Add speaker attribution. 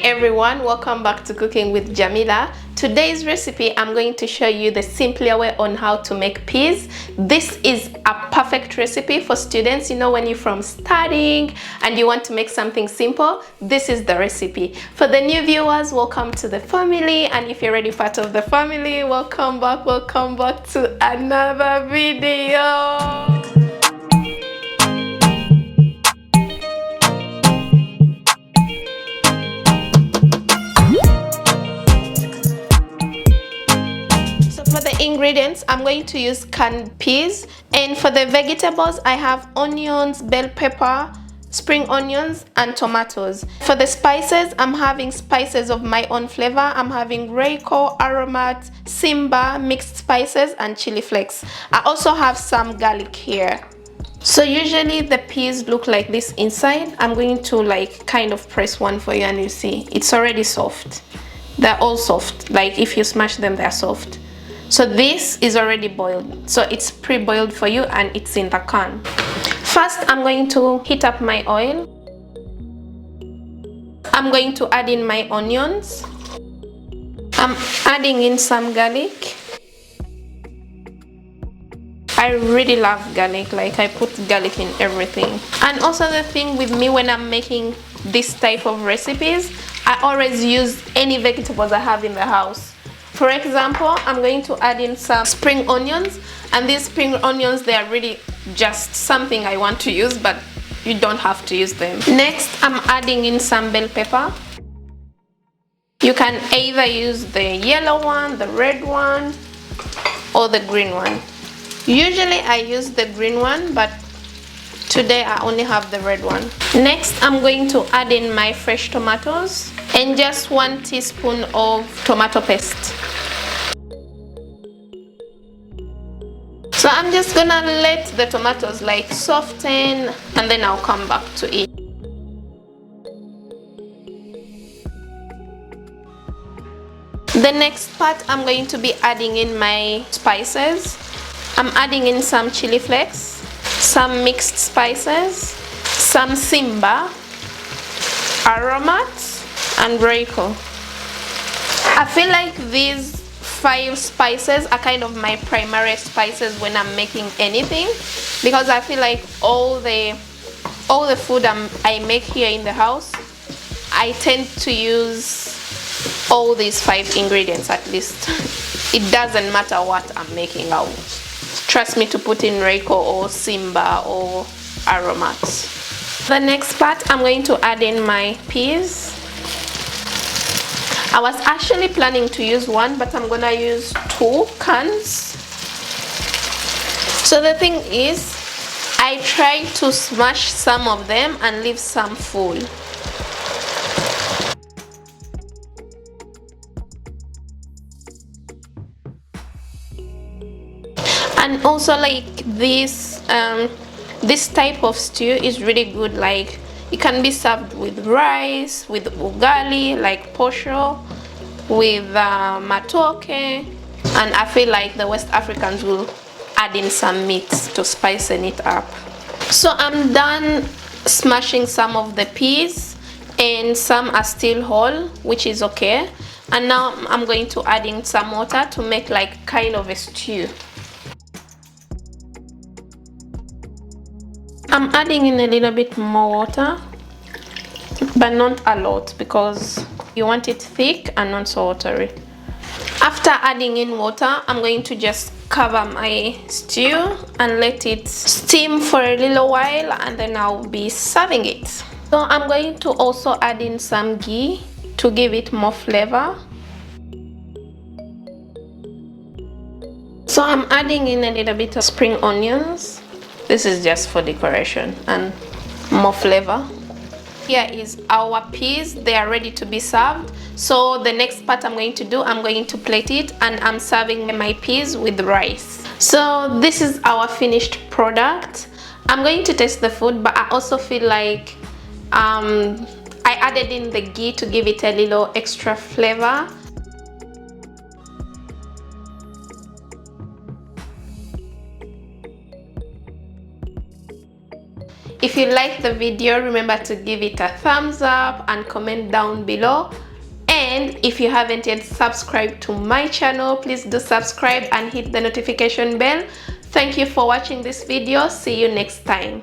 Speaker 1: everyone, welcome back to Cooking with Jamila. Today's recipe, I'm going to show you the simpler way on how to make peas. This is a perfect recipe for students. You know, when you're from studying and you want to make something simple, this is the recipe. For the new viewers, welcome to the family, and if you're already part of the family, welcome back to another video. For the ingredients, I'm going to use canned peas, and for the vegetables, I have onions, bell pepper, spring onions, and tomatoes. For the spices, I'm having spices of my own flavor. I'm having Royco, Aromat, Simba, mixed spices, and chili flakes. I also have some garlic here. So usually the peas look like this inside. I'm going to kind of press one for you, and you see it's already soft. They're all soft. Like if you smash them, they're soft. So this is already boiled, so it's pre-boiled for you and it's in the can. First, I'm going to heat up my oil. I'm going to add in my onions. I'm adding in some garlic. I really love garlic, like I put garlic in everything. And also the thing with me when I'm making this type of recipes, I always use any vegetables I have in the house. For example, I'm going to add in some spring onions, and these spring onions, they are really just something I want to use, but you don't have to use them. Next, I'm adding in some bell pepper. You can either use the yellow one, the red one, or the green one. Usually I use the green one, but today I only have the red one. Next, I'm going to add in my fresh tomatoes and just 1 teaspoon of tomato paste. So I'm just gonna let the tomatoes soften, and then I'll come back to it. The next part, I'm going to be adding in my spices. I'm adding in some chili flakes, some mixed spices, some Simba, Aromat, and Royco. I feel like these 5 spices are kind of my primary spices when I'm making anything, because I feel like all the food I make here in the house, I tend to use all these 5 ingredients at least. It doesn't matter what I'm making. I'll trust me to put in Royco or Simba or Aromat. The next part, I'm going to add in my peas. I was actually planning to use 1, but I'm gonna use 2 cans. So the thing is, I try to smash some of them and leave some full. And also this type of stew is really good. It can be served with rice, with ugali, like posho, with matoke, and I feel like the West Africans will add in some meat to spicing it up. So I'm done smashing some of the peas, and some are still whole, which is okay. And now I'm going to add in some water to make kind of a stew. I'm adding in a little bit more water, but not a lot, because you want it thick and not so watery. After adding in water, I'm going to just cover my stew and let it steam for a little while, and then I'll be serving it. So I'm going to also add in some ghee to give it more flavor. So I'm adding in a little bit of spring onions. This is just for decoration and more flavor. Here is our peas. They are ready to be served. So the next part I'm going to do, I'm going to plate it, and I'm serving my peas with rice. So this is our finished product. I'm going to taste the food, but I also feel like I added in the ghee to give it a little extra flavor. If you like the video, remember to give it a thumbs up and comment down below. And if you haven't yet subscribed to my channel, please do subscribe and hit the notification bell. Thank you for watching this video. See you next time.